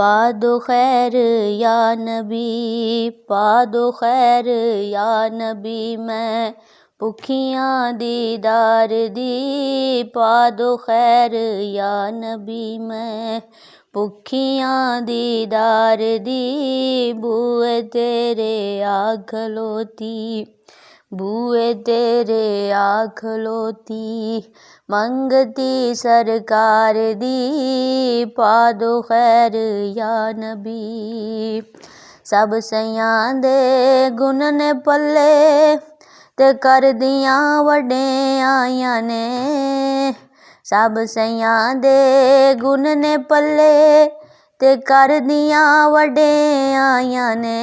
पा दो खैर या नबी, पा दो खैर या नबी, मैं भुखियां दीदार दी, पा दो खैर या नबी, मैं भुखियां दीदार दी, बूए तेरे आ खलोती, बूए तेरे आ खलोती, मंगती सरकार दी, पा दो खैर या नबी। सब सैयां दे गुण ने पल्ले ते कर दियां वड्डियां ने, सब सैयां दे गुण ने पल्ले ते कर दियां वड्डियां ने,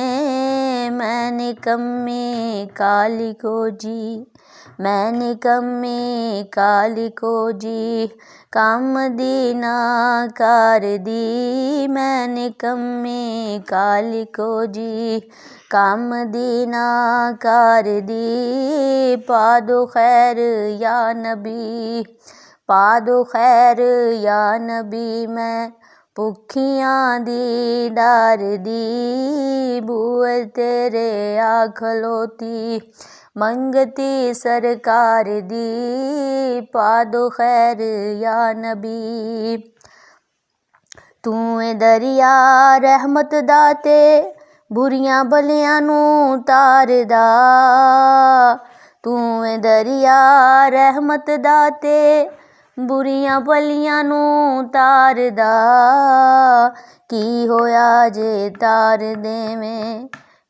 मैं निकम्मी काली को जी, मैं निकम्मी काली को जी, कम दी ना कर दी, मैं निकम्मी काली को जी, कम दी ना कर दी, पा दो खैर या नबी, पा दो खैर या नबी, मैं भुखियां दीदार दी, बूए तेरे आ खलोती, मंगती सरकार दी, पा दो खैर या नबी। तू ए दरिया रहमत दाते बुरियां बलियां नू तारदा, तू ए दरिया रहमत दाते बुरियां बलियां नू तारदा, की होया जे तार देवें,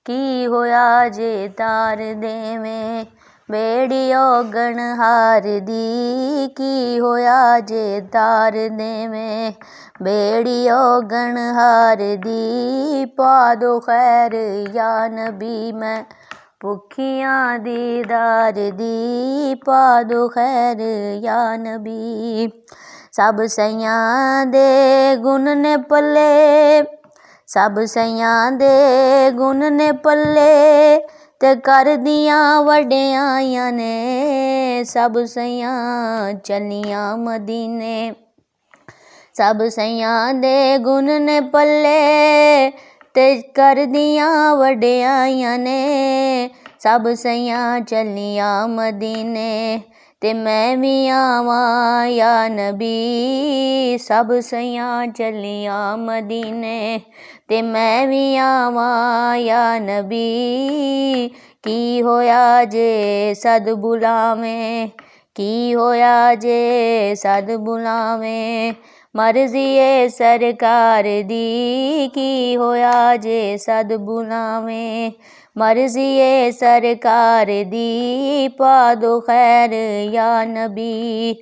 की होया जे तार देवें, बेड़ी ओगण हार दी, की होया जे तार देवें, बेड़ी ओगण हार दी, पा दो खैर या नबी, मैं भुखियां दीदार दी, पा दो खैर या नबी। सब सैयां दे गुण ने पल्ले, सब सैयां दे गुण ने पल्ले ते कर दियां वड्डियां ने, सब सैयां चलियां मदीने, सब सैयां दे गुण ने पल्ले ते कर दियां वड्डियां ने, सब सैयां चलियां मदीने, ते मैं भी आवां या नबी, सब सैयां चलियां मदीने, ते मैं भी आवां या नबी, की होया जे सद बुलावें, की होया जे सद बुलावें, मर्जी ए सरकार दी, की होया जे सद बुलावें, मर्जी ए सरकार दी, पा दो खैर या नबी,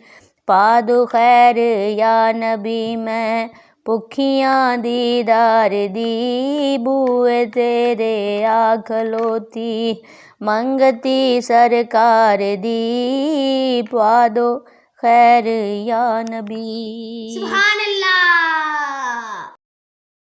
पा दो खैर या नबी, मैं भुखियां दीदार दी, बूए तेरे आ खलोती, मंगती सरकार दी, पा दो खैर या नबी। सुभान अल्लाह।